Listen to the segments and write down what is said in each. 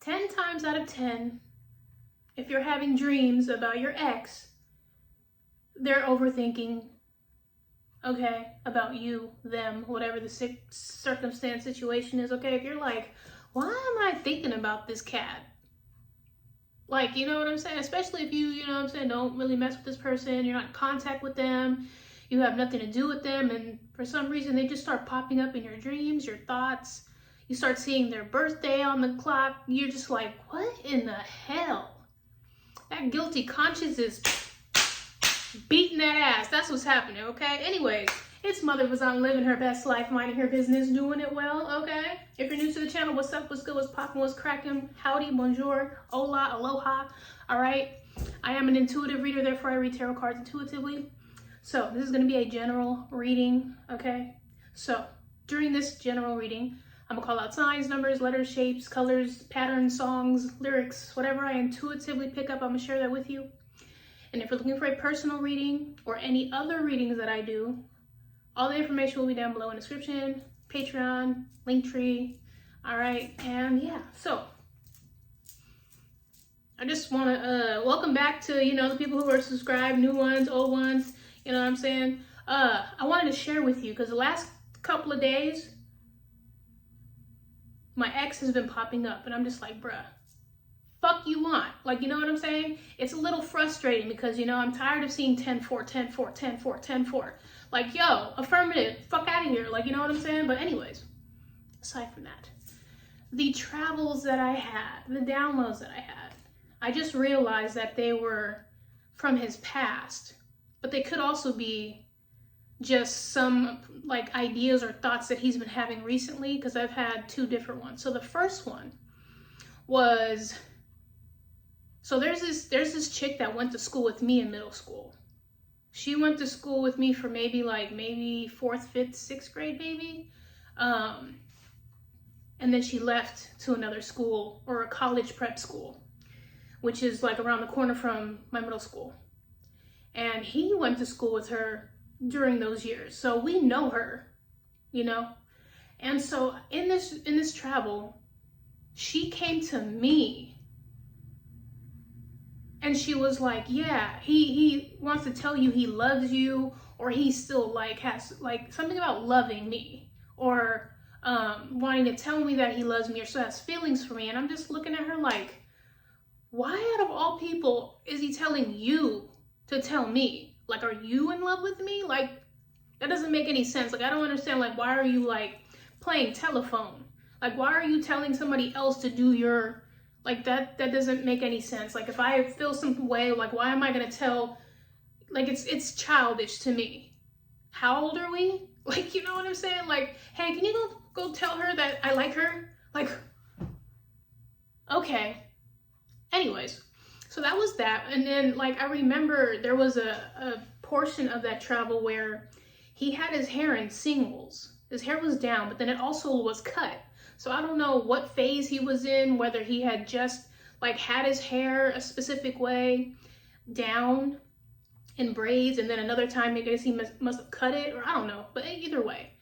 10 times out of 10, if you're having dreams about your ex, they're overthinking, okay, about you, them, whatever the circumstance, situation is, okay? If you're like, why am I thinking about this cat? Like, you know what I'm saying? Especially if you know what I'm saying, don't really mess with this person, you're not in contact with them, you have nothing to do with them, and for some reason they just start popping up in your dreams, your thoughts. You start seeing their birthday on the clock. You're just like, what in the hell? That guilty conscience is beating that ass. That's what's happening, okay? Anyways, it's Mother Bazan living her best life, minding her business, doing it well, okay? If you're new to the channel, what's up, what's good, what's poppin', what's crackin', howdy, bonjour, hola, aloha, all right? I am an intuitive reader, therefore I read tarot cards intuitively. So this is going to be a general reading, okay? So during this general reading, I'm gonna call out signs, numbers, letters, shapes, colors, patterns, songs, lyrics, whatever I intuitively pick up, I'm gonna share that with you. And if you're looking for a personal reading or any other readings that I do, all the information will be down below in the description, Patreon, Linktree, all right? And yeah, so I just wanna welcome back to, you know, the people who are subscribed, new ones, old ones, you know what I'm saying? I wanted to share with you because the last couple of days, my ex has been popping up and I'm just like, bruh, fuck you want? Like, you know what I'm saying? It's a little frustrating because, you know, I'm tired of seeing 10-4, 10-4, 10-4, 10-4. Like, yo, affirmative, fuck out of here. Like, you know what I'm saying? But anyways, aside from that, the travels that I had, the downloads that I had, I just realized that they were from his past, but they could also be just some like ideas or thoughts that he's been having recently, because I've had two different ones. So the first one was, so there's this chick that went to school with me in middle school. She went to school with me for maybe 4th, 5th, 6th grade maybe. And then she left to another school, or a college prep school, which is like around the corner from my middle school. And he went to school with her during those years, so we know her, you know. And so in this travel, she came to me and she was like, yeah, he wants to tell you he loves you, or he still like has like something about loving me, or wanting to tell me that he loves me or still has feelings for me. And I'm just looking at her like, why out of all people is he telling you to tell me? Like, are you in love with me? Like, that doesn't make any sense. Like, I don't understand. Like, why are you like playing telephone? Like, why are you telling somebody else to do your, like, that doesn't make any sense. Like, if I feel some way, like, why am I gonna tell? Like, it's childish to me. How old are we? Like, you know what I'm saying? Like, hey, can you go tell her that I like her? Like, okay. Anyways, so that was that. And then, like, I remember there was a portion of that travel where he had his hair in singles. His hair was down, but then it also was cut. So I don't know what phase he was in, whether he had just like had his hair a specific way down in braids, and then another time I guess he must have cut it, or I don't know. But either way,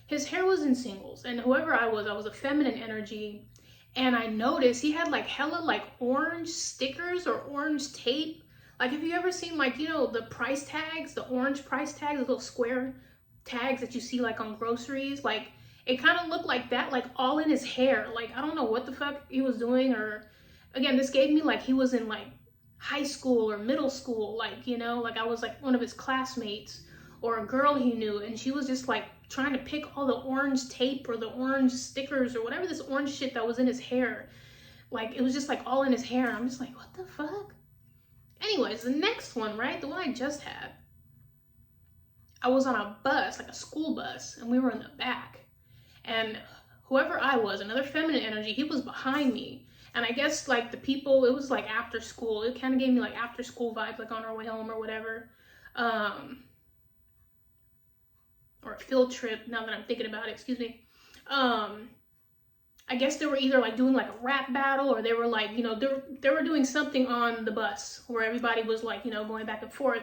his hair was in singles, and whoever I was a feminine energy. And I noticed he had like hella like orange stickers or orange tape. Like, have you ever seen, like, you know, the price tags, the orange price tags, the little square tags that you see like on groceries? Like, it kind of looked like that, like all in his hair. Like, I don't know what the fuck he was doing. Or again, this gave me like he was in like high school or middle school, like, you know, like I was like one of his classmates or a girl he knew, and she was just like trying to pick all the orange tape or the orange stickers or whatever this orange shit that was in his hair. Like, it was just like all in his hair. I'm just like, what the fuck? Anyways, the next one, right? The one I just had, I was on a bus, like a school bus, and we were in the back. And whoever I was, another feminine energy, he was behind me. And I guess like the people, it was like after school. It kind of gave me like after school vibes, like on our way home or whatever. Or a field trip, now that I'm thinking about it, excuse me. I guess they were either like doing like a rap battle, or they were like, you know, they were doing something on the bus where everybody was like, you know, going back and forth.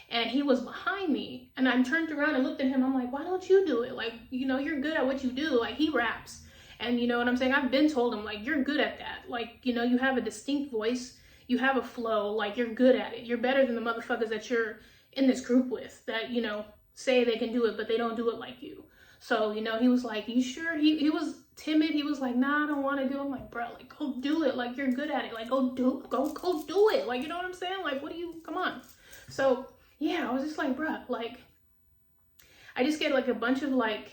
And he was behind me, and I turned around and looked at him. I'm like, why don't you do it? Like, you know, you're good at what you do. Like, he raps. And you know what I'm saying? I've been told him, like, you're good at that. Like, you know, you have a distinct voice, you have a flow, like, you're good at it. You're better than the motherfuckers that you're in this group with that, you know, say they can do it, but they don't do it like you. So, you know, he was like, you sure? He was timid. He was like, nah, I don't want to do it. I'm like, bro, like, go do it. Like, you're good at it. Like, go do it. Like, you know what I'm saying? Like, what do you, come on. So, yeah, I was just like, bro, like, I just get like a bunch of like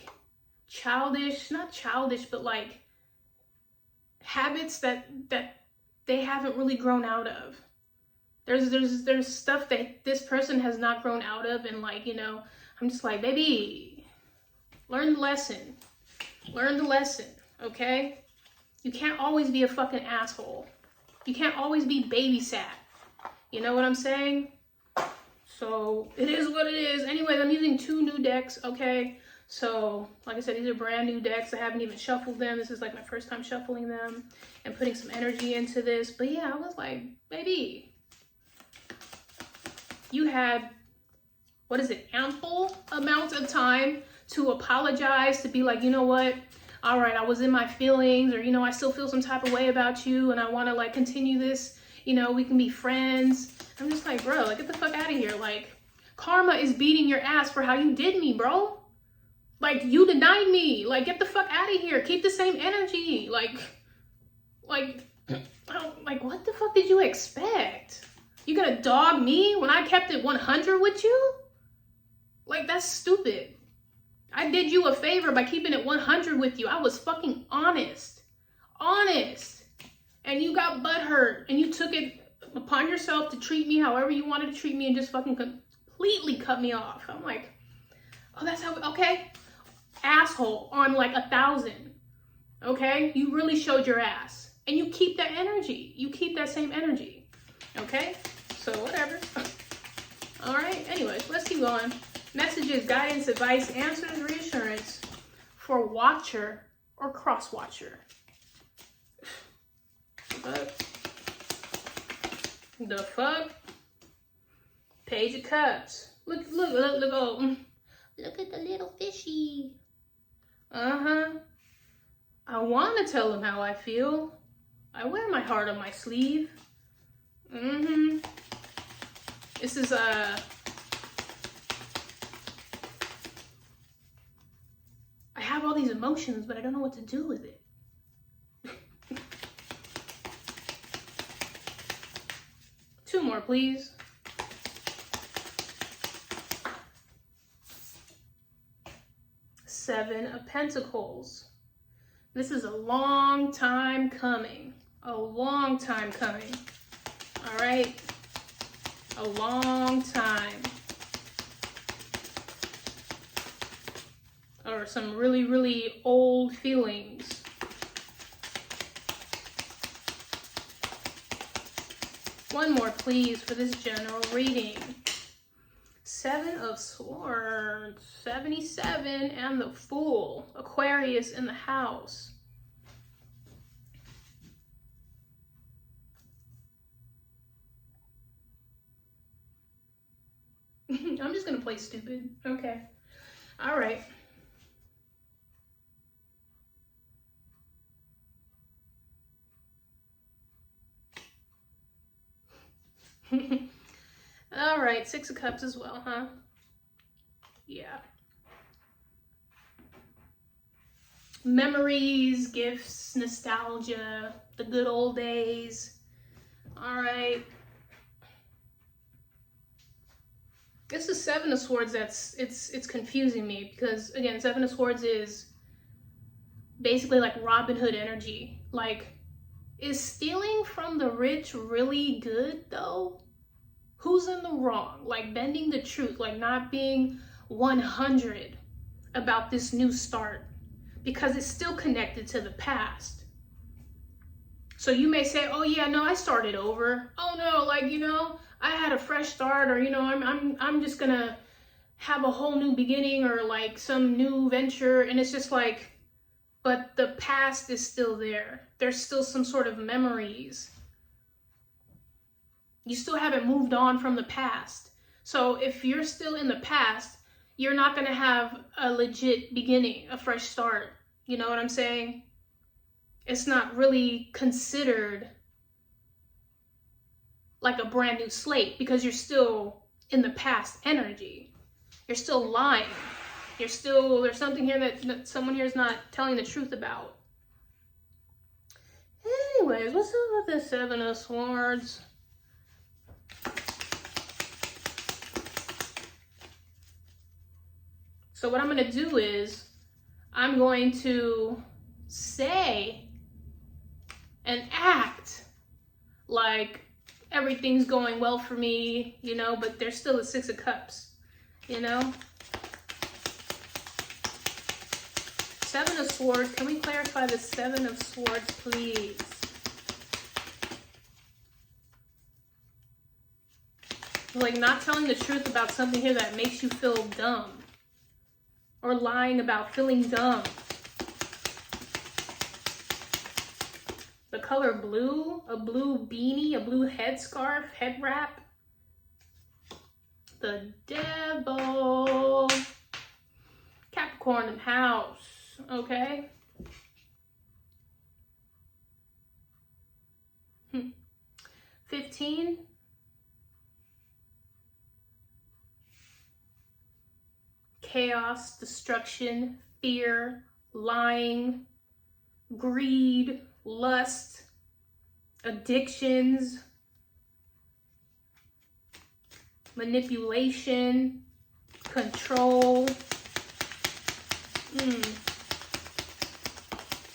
childish, not childish, but like habits that they haven't really grown out of. There's stuff that this person has not grown out of, and like, you know, I'm just like, baby, learn the lesson. Learn the lesson, okay? You can't always be a fucking asshole. You can't always be babysat. You know what I'm saying? So it is what it is. Anyways, I'm using 2 new decks, okay? So, like I said, these are brand new decks. I haven't even shuffled them. This is like my first time shuffling them and putting some energy into this. But yeah, I was like, baby, you had, what is it, ample amount of time to apologize, to be like, you know what? All right, I was in my feelings, or, you know, I still feel some type of way about you and I want to like continue this, you know, we can be friends. I'm just like, bro, like, get the fuck out of here. Like, karma is beating your ass for how you did me, bro. Like, you denied me. Like, get the fuck out of here. Keep the same energy. Like, what the fuck did you expect? You gonna dog me when I kept it 100 with you? Like, that's stupid. I did you a favor by keeping it 100 with you. I was fucking honest. Honest. And you got butthurt and you took it upon yourself to treat me however you wanted to treat me and just fucking completely cut me off. I'm like, oh, that's how, okay. Asshole on like 1,000. Okay? You really showed your ass. And you keep that energy. You keep that same energy. Okay? So whatever. All right. Anyways, let's keep going. Messages, guidance, advice, answers, reassurance for watcher or cross watcher. The fuck? Page of Cups. Look, oh. Look at the little fishy. Uh-huh. I want to tell him how I feel. I wear my heart on my sleeve. Mm-hmm. This is, I have all these emotions, but I don't know what to do with it. Two more, please. Seven of Pentacles. This is a long time coming. A long time coming. All right? A long time. Or some really, really old feelings. One more, please, for this general reading. Seven of Swords, 77, and the Fool. Aquarius in the house. I'm just gonna play stupid. Okay. All right. All right, Six of Cups as well, huh? Yeah. Memories, gifts, nostalgia, the good old days. All right. This is Seven of Swords. It's confusing me because, again, Seven of Swords is basically like Robin Hood energy. Like, is stealing from the rich really good though? Who's in the wrong? Like, bending the truth, like not being 100 about this new start because it's still connected to the past. So you may say, oh yeah, no, I started over. Oh no, like, you know, I had a fresh start, or, you know, I'm just gonna have a whole new beginning, or like some new venture. And it's just like, but the past is still there. There's still some sort of memories. You still haven't moved on from the past. So if you're still in the past, you're not gonna have a legit beginning, a fresh start. You know what I'm saying? it's not really considered like a brand new slate because you're still in the past energy. You're still lying. You're still, there's something here that someone here is not telling the truth about. Anyways, what's up with the Seven of Swords? So what I'm going to do is I'm going to say and act like everything's going well for me, you know, but there's still a Six of Cups, you know? Seven of Swords. Can we clarify the Seven of Swords, please? Like not telling the truth about something here that makes you feel dumb. Or lying about feeling dumb. The color blue, a blue beanie, a blue headscarf, head wrap. The Devil. Capricorn house, okay? 15. Chaos, destruction, fear, lying, greed, lust, addictions, manipulation, control.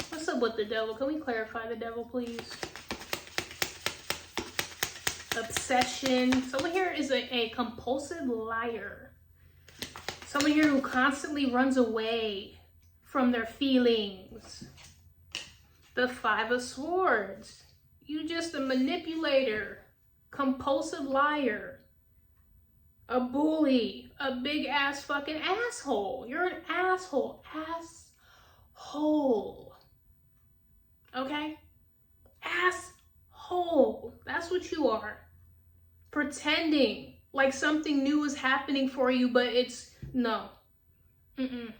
What's up with the Devil? Can we clarify the Devil, please? Obsession. Someone here is a compulsive liar. Someone here who constantly runs away from their feelings. The Five of Swords. You just a manipulator, compulsive liar, a bully, a big ass fucking asshole. You're an asshole. Asshole. Okay? Asshole. That's what you are. Pretending like something new is happening for you, but it's no. Can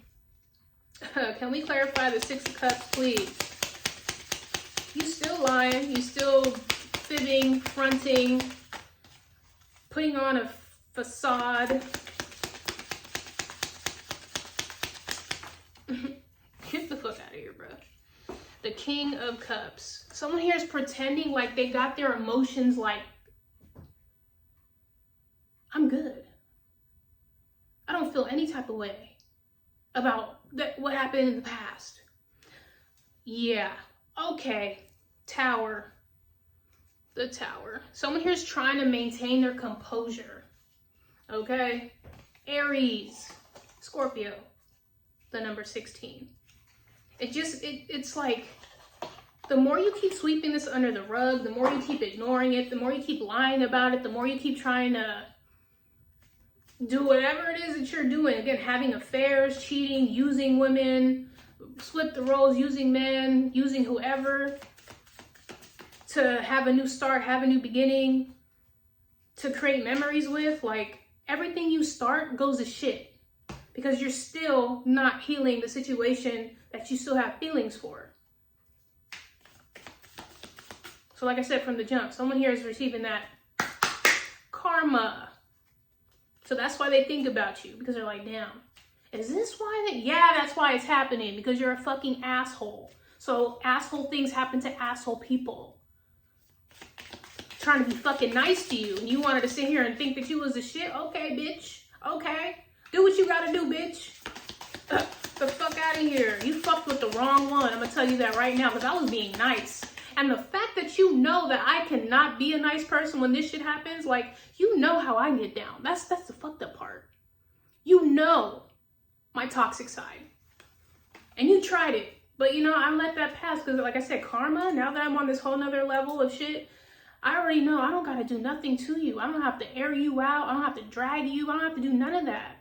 we clarify the Six of Cups, please? You still lying. You still fibbing, fronting, putting on a facade. Get the fuck out of here, bro. The King of Cups. Someone here is pretending like they got their emotions like, I'm good. I don't feel any type of way about what happened in the past. Yeah. Okay. Tower. The Tower. Someone here is trying to maintain their composure. Okay. Aries. Scorpio. The number 16. It's like, the more you keep sweeping this under the rug, the more you keep ignoring it, the more you keep lying about it, the more you keep trying to do whatever it is that you're doing. Again, having affairs, cheating, using women, flip the roles, using men, using whoever to have a new start, have a new beginning, to create memories with. Like, everything you start goes to shit because you're still not healing the situation that you still have feelings for. So like I said from the jump, someone here is receiving that karma. So that's why they think about you, because they're like, damn, is this why that? Yeah, that's why it's happening, because you're a fucking asshole. So asshole things happen to asshole people. Trying to be fucking nice to you, and you wanted to sit here and think that you was a shit? Okay, bitch. Okay. Do what you gotta do, bitch. The fuck out of here. You fucked with the wrong one. I'm gonna tell you that right now, because I was being nice. And the fact that you know that I cannot be a nice person when this shit happens, like, you know how I get down. That's the fucked up part. You know my toxic side. And you tried it. But, you know, I let that pass because, like I said, karma, now that I'm on this whole nother level of shit, I already know I don't got to do nothing to you. I don't have to air you out. I don't have to drag you. I don't have to do none of that.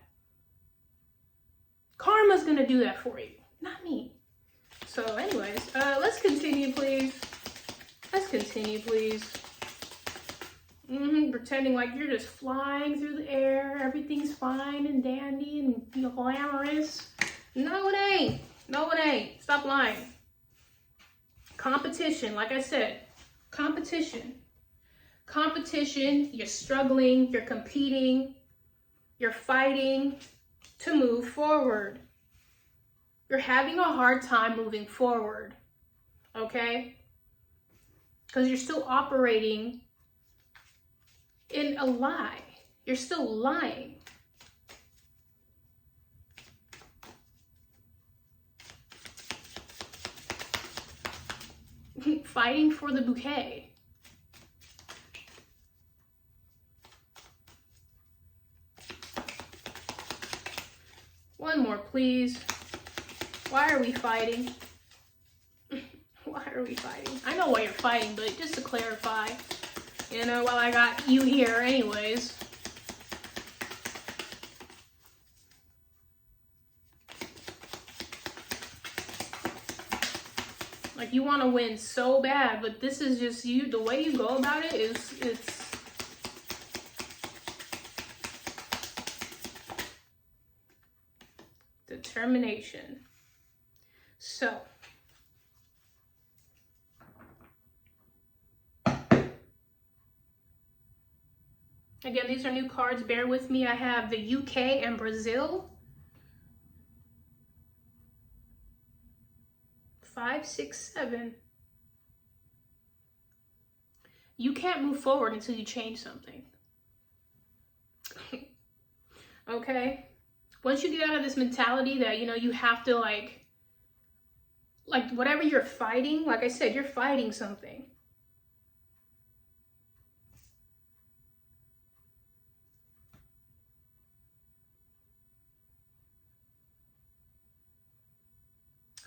Karma's going to do that for you, not me. So anyways, let's continue, please. Let's continue, please. Pretending like you're just flying through the air. Everything's fine and dandy and glamorous. No, it ain't. No, it ain't. Stop lying. Competition, like I said, competition. Competition, you're struggling, you're competing, you're fighting to move forward. You're having a hard time moving forward, okay? Because you're still operating in a lie. You're still lying. Fighting for the bouquet. One more, please. Why are we fighting? Why are we fighting? I know why you're fighting, but just to clarify, you know, while I got you here anyways. Like, you want to win so bad, but this is just you. The way you go about it is, it's determination. So, again, these are new cards. Bear with me. I have the UK and Brazil. 5, 6, 7. You can't move forward until you change something. Okay? Once you get out of this mentality that, you know, you have to like whatever you're fighting, like I said, you're fighting something.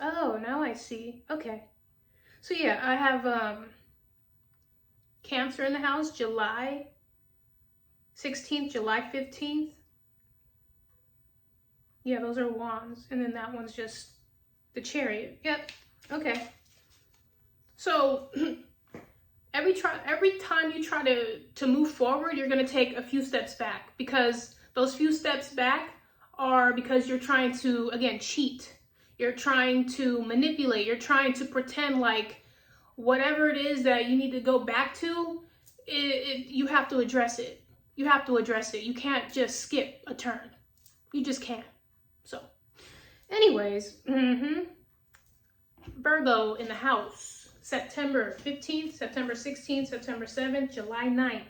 Oh, now I see. Okay. So yeah, I have Cancer in the house, July 16th, July 15th. Yeah, those are wands. And then that one's just the Chariot. Yep. Okay. So every time you try to move forward, you're going to take a few steps back, because those few steps back are because you're trying to, again, cheat. You're trying to manipulate. You're trying to pretend like whatever it is that you need to go back to, you have to address it. You have to address it. You can't just skip a turn. You just can't. So, anyways, Virgo in the house, September 15th, September 16th, September 7th, July 9th.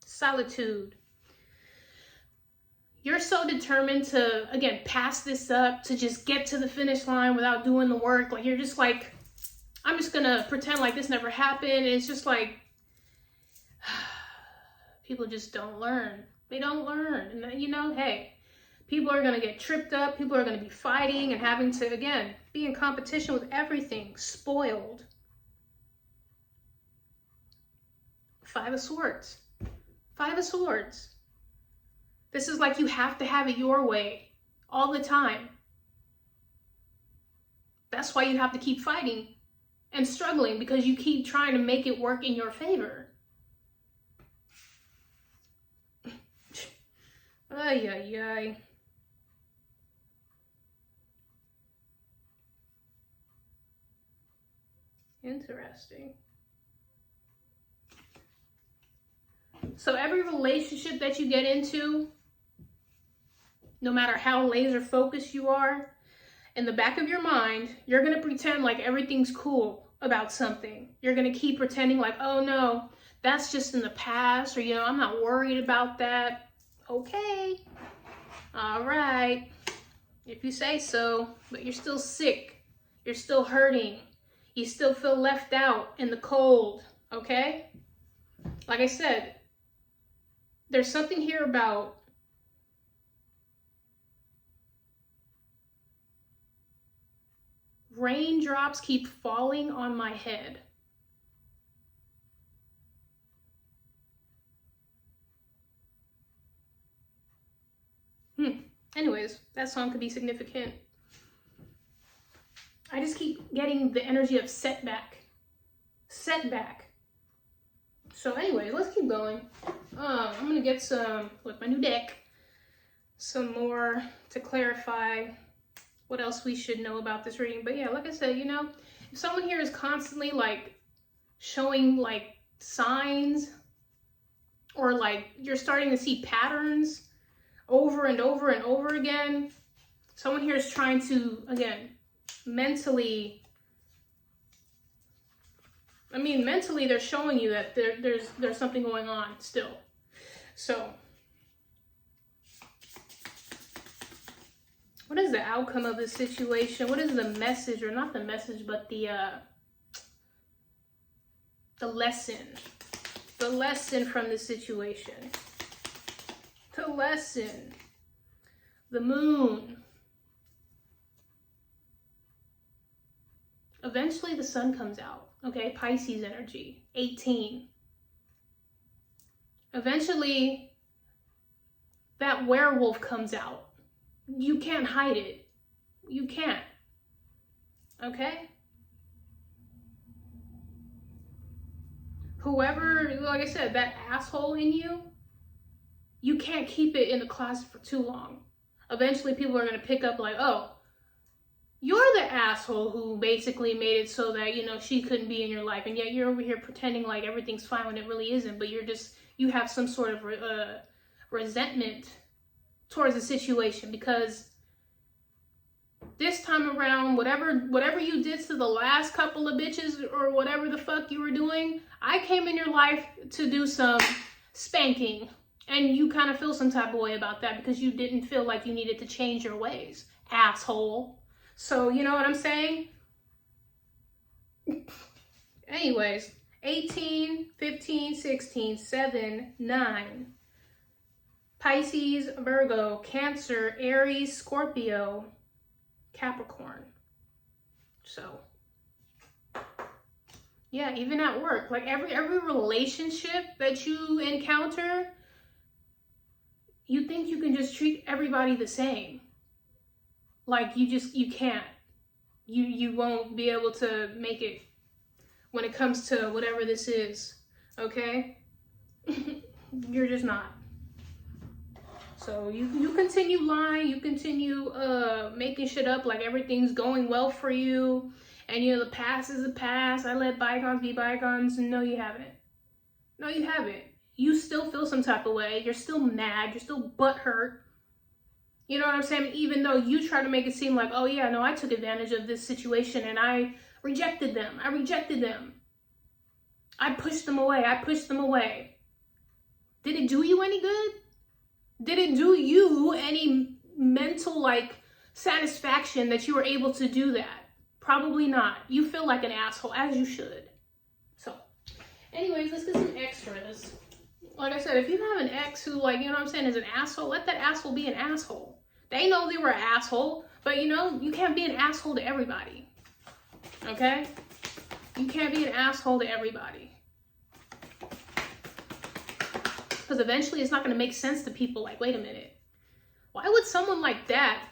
Solitude. You're so determined to, again, pass this up, to just get to the finish line without doing the work. Like, you're just like, I'm just gonna pretend like this never happened. And it's just like, people just don't learn. They don't learn. And, you know, hey, people are gonna get tripped up. People are gonna be fighting and having to, again, be in competition with everything. Spoiled. 5 of Swords. 5 of Swords. This is like you have to have it your way all the time. That's why you have to keep fighting and struggling, because you keep trying to make it work in your favor. Ay, ay, ay. Interesting. So every relationship that you get into, no matter how laser focused you are, in the back of your mind, you're going to pretend like everything's cool about something. You're going to keep pretending like, oh no, that's just in the past, or, you know, I'm not worried about that. Okay. All right. If you say so, but you're still sick. You're still hurting. You still feel left out in the cold. Okay? Like I said, there's something here about raindrops keep falling on my head. Anyways, that song could be significant. I just keep getting the energy of setback. Setback. So anyway, let's keep going. I'm going to get some, with my new deck, some more to clarify what else we should know about this reading. But yeah, like I said, you know, if someone here is constantly like showing like signs, or like you're starting to see patterns over and over and over again, someone here is trying to, again, mentally they're showing you that there's something going on still. So what is the outcome of this situation? What is the message, or not the message, but the lesson? The lesson from this situation. The lesson. The moon. Eventually the sun comes out. Okay, Pisces energy. 18. Eventually that werewolf comes out. You can't hide it. You can't. Okay? Whoever, like I said, that asshole in you, you can't keep it in the closet for too long. Eventually people are going to pick up like, oh, you're the asshole who basically made it so that, you know, she couldn't be in your life. And yet you're over here pretending like everything's fine when it really isn't. But you have some sort of resentment towards the situation, because this time around, whatever you did to the last couple of bitches, or whatever the fuck you were doing, I came in your life to do some spanking. And you kind of feel some type of way about that because you didn't feel like you needed to change your ways, asshole. So, you know what I'm saying? Anyways, 18, 15, 16, 7, 9. Pisces, Virgo, Cancer, Aries, Scorpio, Capricorn. So, yeah, even at work, like every relationship that you encounter, you think you can just treat everybody the same. Like you can't. You won't be able to make it when it comes to whatever this is, okay? You're just not. So you continue lying, you continue making shit up like everything's going well for you, and you know the past is the past. I let bygones be bygones. No, you haven't. No, you haven't. You still feel some type of way. You're still mad. You're still butthurt. You know what I'm saying? Even though you try to make it seem like, oh yeah, no, I took advantage of this situation and I rejected them. I pushed them away. Did it do you any good? Did it do you any mental like satisfaction that you were able to do that? Probably not. You feel like an asshole, as you should. So anyways, let's get some extras. Like I said, if you have an ex who, like, you know what I'm saying, is an asshole, let that asshole be an asshole. They know they were an asshole, but you know, you can't be an asshole to everybody. Okay? You can't be an asshole to everybody. Because eventually it's not going to make sense to people. Like, wait a minute. Why would someone like that,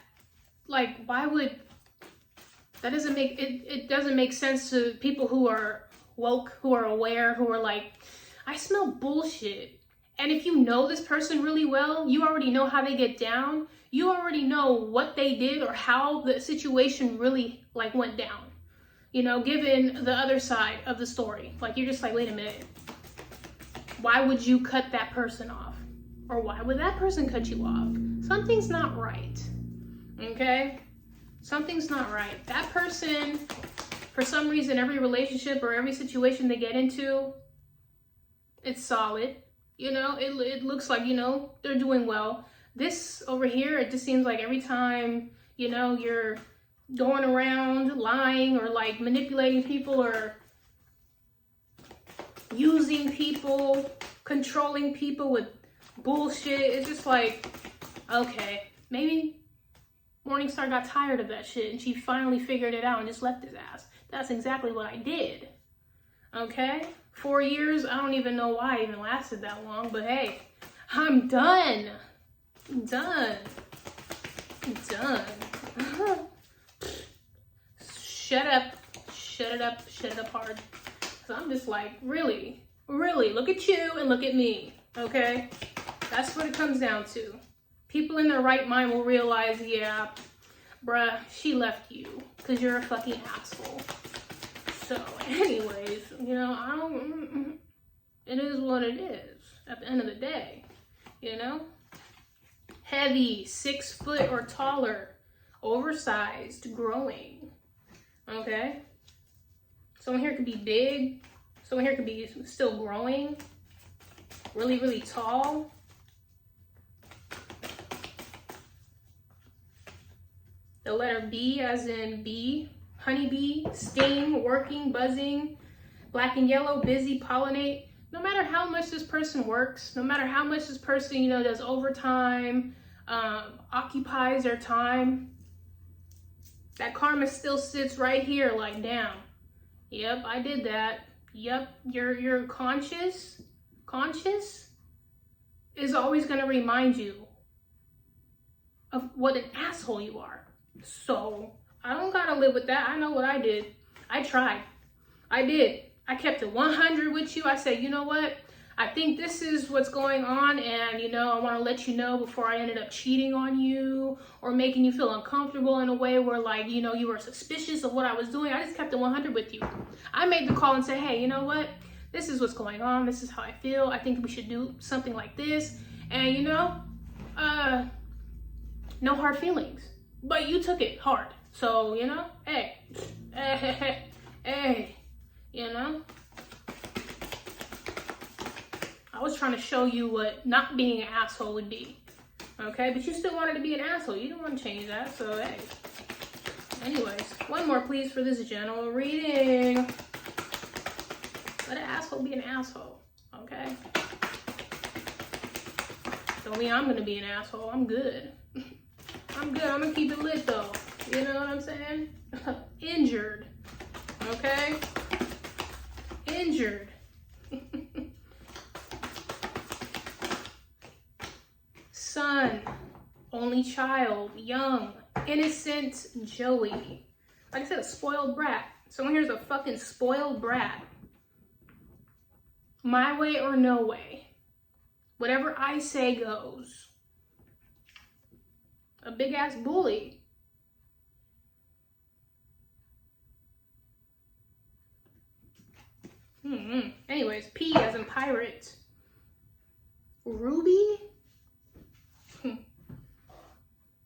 like, why would, that doesn't make, it doesn't make sense to people who are woke, who are aware, who are like, I smell bullshit. And if you know this person really well, you already know how they get down. You already know what they did or how the situation really like went down. You know, given the other side of the story. Like, you're just like, wait a minute. Why would you cut that person off? Or why would that person cut you off? Something's not right. Okay? Something's not right. That person, for some reason, every relationship or every situation they get into, it's solid. You know, it looks like, you know, they're doing well. This over here, it just seems like every time, you know, you're going around lying or like manipulating people or using people, controlling people with bullshit. It's just like, okay, maybe Morningstar got tired of that shit and she finally figured it out and just left his ass. That's exactly what I did. Okay? 4 years, I don't even know why I even lasted that long, but hey, I'm done. I'm done. I'm done. Shut up. Shut it up. Shut it up hard. So I'm just like, really, look at you and look at me, okay? That's what it comes down to. People in their right mind will realize, yeah, bruh, she left you because you're a fucking asshole. So, anyways, you know, I don't, it is what it is at the end of the day, you know? Heavy, 6 foot or taller, oversized, growing, okay? Someone here could be big, someone here could be still growing, really, really tall. The letter B as in bee, honeybee, sting, working, buzzing, black and yellow, busy, pollinate. No matter how much this person works, no matter how much this person, you know, does overtime, occupies their time, that karma still sits right here like, damn, yep, I did that. Yep, your conscious is always gonna remind you of what an asshole you are. So I don't gotta live with that. I know what I did. I tried. I did. I kept it 100 with you. I said, you know what? I think this is what's going on, and you know, I want to let you know before I ended up cheating on you or making you feel uncomfortable in a way where, like, you know, you were suspicious of what I was doing. I just kept it 100 with you. I made the call and said, hey, you know what? This is what's going on. This is how I feel. I think we should do something like this. And you know, no hard feelings. But you took it hard. So, you know, hey, you know. I was trying to show you what not being an asshole would be. Okay, but you still wanted to be an asshole. You didn't want to change that, so hey. Anyways, one more please for this general reading. Let an asshole be an asshole, okay? Don't mean I'm gonna be an asshole. I'm good. I'm good. I'm gonna keep it lit though. You know what I'm saying? Injured. Okay? Injured. Son, only child, young, innocent Joey. Like I said, a spoiled brat. Someone here's a fucking spoiled brat. My way or no way. Whatever I say goes. A big ass bully. Anyways, P as in pirate. Ruby?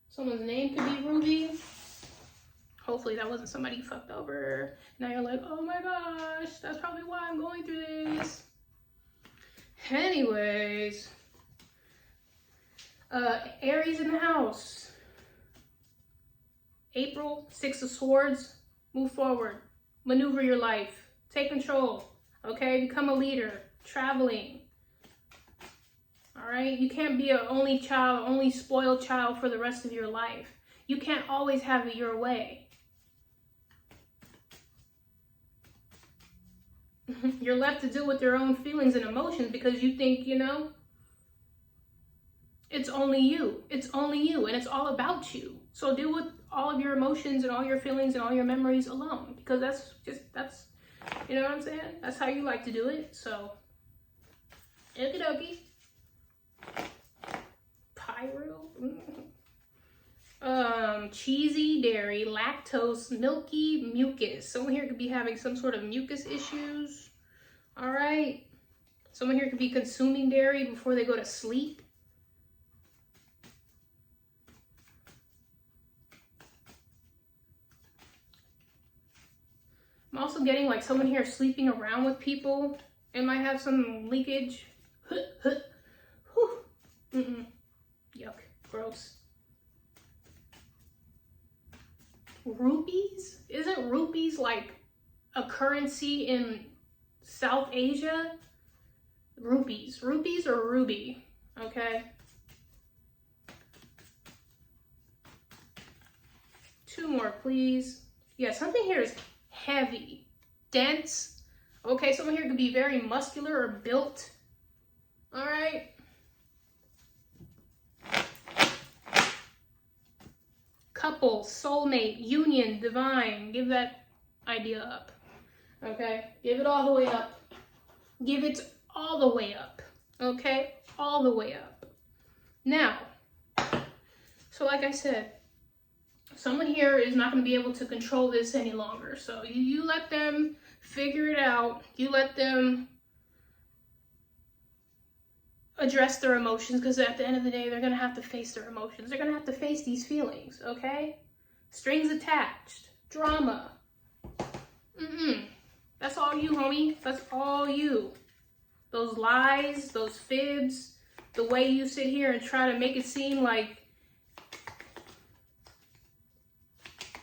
Someone's name could be Ruby. Hopefully that wasn't somebody you fucked over. Now you're like, oh my gosh, that's probably why I'm going through this. Anyways. Aries in the house. April, 6 of Swords. Move forward. Maneuver your life. Take control. Okay? Become a leader. Traveling. Alright? You can't be an only child, only spoiled child for the rest of your life. You can't always have it your way. You're left to deal with your own feelings and emotions because you think, you know, it's only you. It's only you, and it's all about you. So deal with all of your emotions and all your feelings and all your memories alone, because that's, you know what I'm saying? That's how you like to do it. So, okie dokie. Pyro. Cheesy, dairy, lactose, milky, mucus. Someone here could be having some sort of mucus issues. All right. Someone here could be consuming dairy before they go to sleep. I'm also getting like someone here sleeping around with people and might have some leakage. Yuck, gross. Rupees? Isn't rupees like a currency in South Asia? Rupees or ruby, okay? 2 more, please. Yeah, something here is heavy, dense. Okay, someone here could be very muscular or built. All right. Couple, soulmate, union, divine. Give that idea up. Okay? Give it all the way up. Give it all the way up. Okay? All the way up. Now, so like I said, Someone here is not going to be able to control this any longer. So you let them figure it out. You let them address their emotions, because at the end of the day, they're going to have to face their emotions. They're going to have to face these feelings, okay? Strings attached, drama. That's all you, homie. That's all you. Those lies, those fibs, the way you sit here and try to make it seem like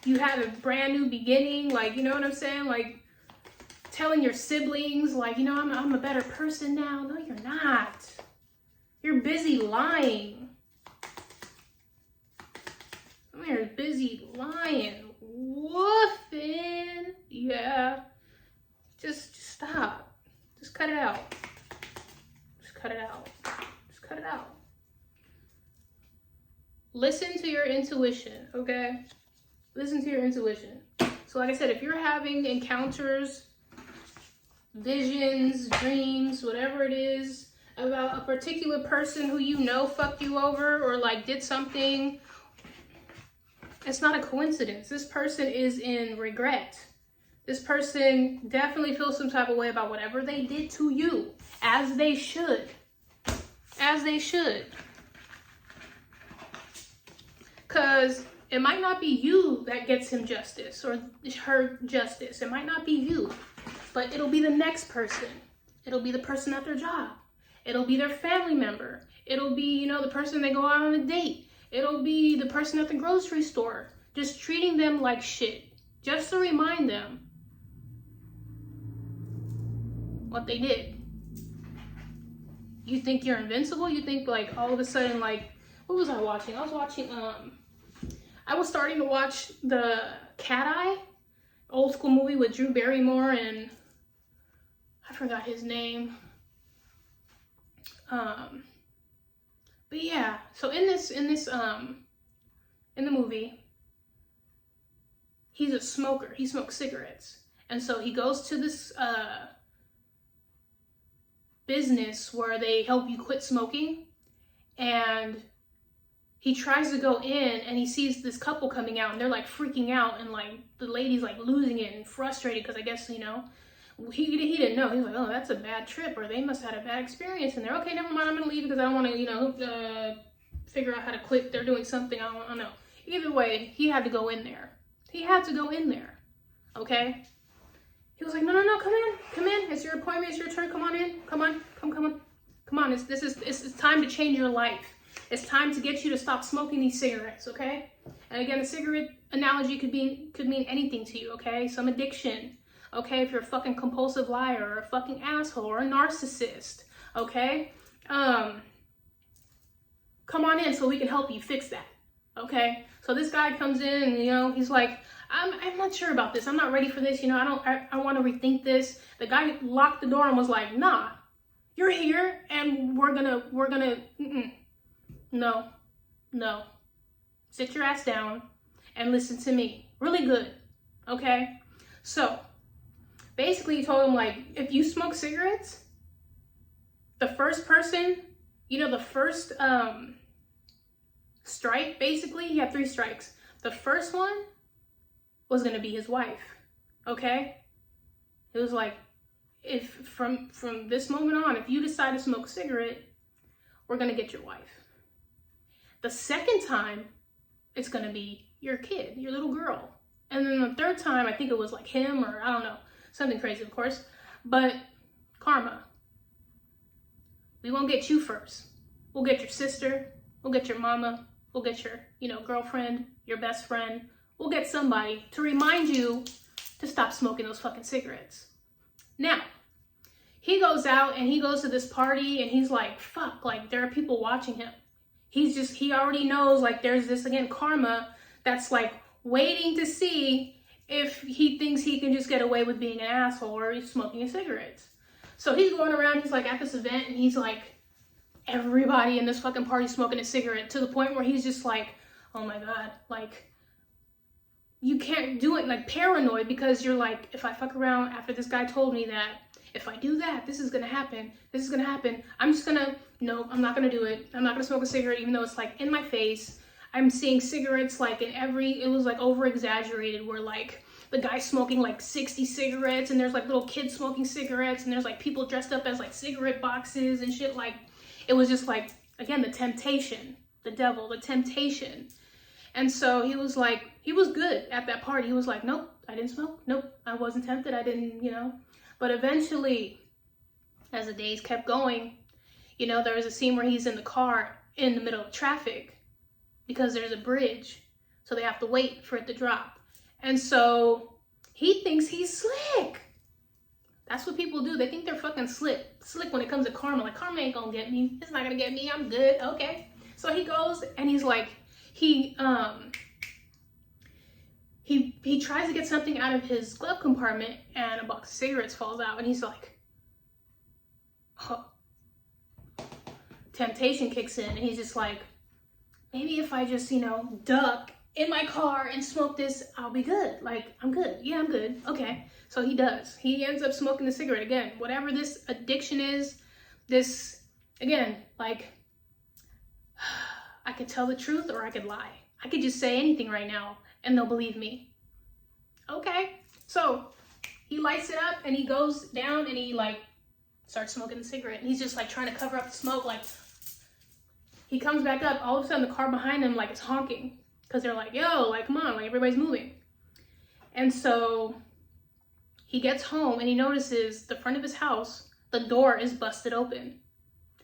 you had a brand new beginning, like, you know what I'm saying? Like, telling your siblings, like, you know, I'm a better person now. No, you're not. You're busy lying. You're busy lying. Woofing. Yeah. Just stop. Just cut it out. Just cut it out. Just cut it out. Listen to your intuition, okay? Listen to your intuition. So like I said, if you're having encounters, visions, dreams, whatever it is, about a particular person who you know fucked you over or like did something, it's not a coincidence. This person is in regret. This person definitely feels some type of way about whatever they did to you, as they should. As they should. Because it might not be you that gets him justice or her justice. It might not be you, but it'll be the next person. It'll be the person at their job. It'll be their family member. It'll be, you know, the person they go out on a date. It'll be the person at the grocery store. Just treating them like shit. Just to remind them what they did. You think you're invincible? You think like all of a sudden, like, what was I watching? I was starting to watch the Cat Eye, old school movie with Drew Barrymore and I forgot his name. But yeah, so in the movie, he's a smoker. He smokes cigarettes. And so he goes to this business where they help you quit smoking, and he tries to go in and he sees this couple coming out and they're like freaking out, and like the lady's like losing it and frustrated because I guess, you know, he didn't know. He's like, oh, that's a bad trip, or they must have had a bad experience, and they're okay, never mind, I'm gonna leave because I don't want to, you know, figure out how to quit. They're doing something, I don't know. Either way, he had to go in there. He had to go in there, okay? He was like, no, come in. It's your appointment, it's your turn, come on in, come on. It's time to change your life. It's time to get you to stop smoking these cigarettes, okay? And again, the cigarette analogy could mean anything to you, okay? Some addiction, okay? If you're a fucking compulsive liar or a fucking asshole or a narcissist, okay? Come on in so we can help you fix that, okay? So this guy comes in and, you know, he's like, I'm not sure about this. I'm not ready for this. You know, I want to rethink this. The guy locked the door and was like, nah, you're here and we're gonna, no. Sit your ass down and listen to me. Really good, okay? So, basically he told him, like, if you smoke cigarettes, the first person, you know, the first strike, basically, he had 3 strikes. The first one was gonna be his wife, okay? It was like, if from this moment on, if you decide to smoke a cigarette, we're gonna get your wife. The second time, it's gonna be your kid, your little girl. And then the third time, I think it was like him, or I don't know, something crazy, of course. But karma. We won't get you first. We'll get your sister, we'll get your mama, we'll get your, you know, girlfriend, your best friend. We'll get somebody to remind you to stop smoking those fucking cigarettes. Now, he goes out and he goes to this party and he's like, fuck, like there are people watching him. He already knows, like, there's this, again, karma that's like waiting to see if he thinks he can just get away with being an asshole or he's smoking his cigarettes. So he's going around, he's like at this event and he's like, everybody in this fucking party smoking a cigarette, to the point where he's just like, oh my God, like, you can't do it, like paranoid, because you're like, if I fuck around after this guy told me that, if I do that, this is gonna happen. This is gonna happen. I'm just gonna, no, I'm not gonna do it. I'm not gonna smoke a cigarette, even though it's like in my face. I'm seeing cigarettes like in it was like over exaggerated, where like the guy's smoking like 60 cigarettes, and there's like little kids smoking cigarettes, and there's like people dressed up as like cigarette boxes and shit. Like, it was just like, again, the temptation, the devil, the temptation. And so he was like, he was good at that party. He was like, nope, I didn't smoke. Nope, I wasn't tempted. I didn't, you know. But eventually, as the days kept going, you know, there was a scene where he's in the car in the middle of traffic because there's a bridge. So they have to wait for it to drop. And so he thinks he's slick. That's what people do. They think they're fucking slick when it comes to karma. Like, karma ain't gonna get me. It's not gonna get me. I'm good. Okay. So he goes and he's like, he tries to get something out of his glove compartment, and a box of cigarettes falls out, and he's like, oh. Temptation kicks in, and he's just like, maybe if I just, you know, duck in my car and smoke this, I'll be good. Like, I'm good. Yeah, I'm good. Okay. So he does. He ends up smoking the cigarette. Again, whatever this addiction is, this, again, like, I could tell the truth or I could lie. I could just say anything right now and they'll believe me. Okay. So he lights it up and he goes down and he like starts smoking the cigarette, and he's just like trying to cover up the smoke. Like, he comes back up, all of a sudden the car behind him like is honking because they're like, yo, like, come on, like, everybody's moving. And so he gets home and he notices the front of his house, the door is busted open.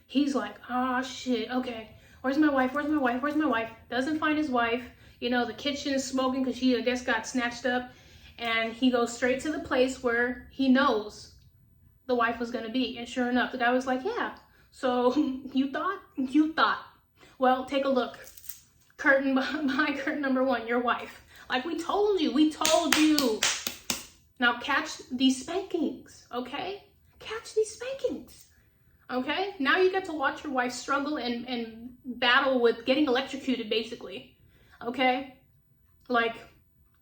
He's like, oh shit, okay, where's my wife? Where's my wife? Where's my wife? Doesn't find his wife. You know, the kitchen is smoking because she, I guess, got snatched up. And he goes straight to the place where he knows the wife was gonna be. And sure enough, the guy was like, yeah, so you thought? You thought. Well, take a look. Curtain behind curtain number 1, your wife. Like, we told you, we told you. Now catch these spankings, okay? Catch these spankings, okay? Now you get to watch your wife struggle and battle with getting electrocuted, basically, okay? Like,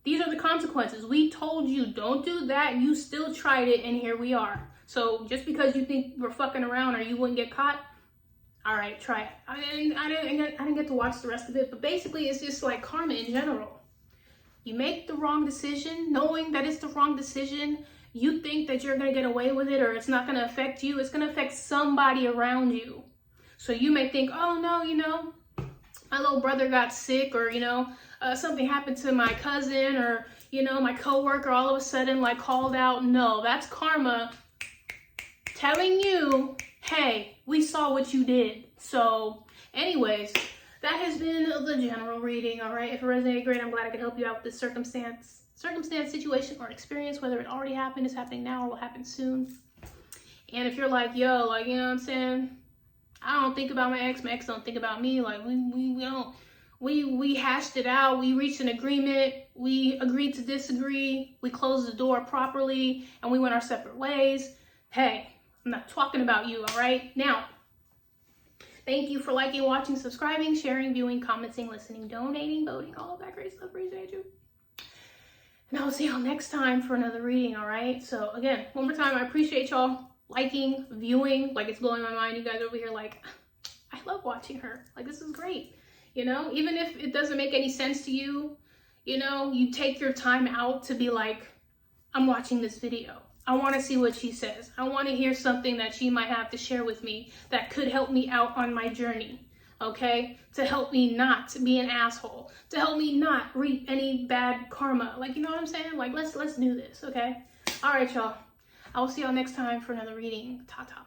these are the consequences. We told you, don't do that, and you still tried it, and here we are. So just because you think we're fucking around or you wouldn't get caught, all right, try it. I didn't get to watch the rest of it, but basically it's just like karma in general. You make the wrong decision, knowing that it's the wrong decision. You think that you're gonna get away with it or it's not gonna affect you. It's gonna affect somebody around you. So you may think, oh no, you know, my little brother got sick, or, you know, something happened to my cousin, or, you know, my coworker all of a sudden like called out. No, that's karma telling you, hey, we saw what you did. So anyways, that has been the general reading. All right, if it resonated, great. I'm glad I could help you out with this circumstance, situation, or experience, whether it already happened, is happening now, or will happen soon. And if you're like, yo, like, you know what I'm saying, I don't think about my ex don't think about me. Like, we hashed it out. We reached an agreement. We agreed to disagree. We closed the door properly and we went our separate ways. Hey, I'm not talking about you, all right? Now, thank you for liking, watching, subscribing, sharing, viewing, commenting, listening, donating, voting, all of that great stuff. Appreciate you. And I'll see y'all next time for another reading, all right? So again, one more time, I appreciate y'all liking, viewing. Like, it's blowing my mind. You guys over here like, I love watching her. Like, this is great. You know, even if it doesn't make any sense to you, you know, you take your time out to be like, I'm watching this video. I want to see what she says. I want to hear something that she might have to share with me that could help me out on my journey, okay? To help me not be an asshole, to help me not reap any bad karma. Like, you know what I'm saying? Like, let's do this, okay? All right, y'all. I will see y'all next time for another reading. Ta-ta.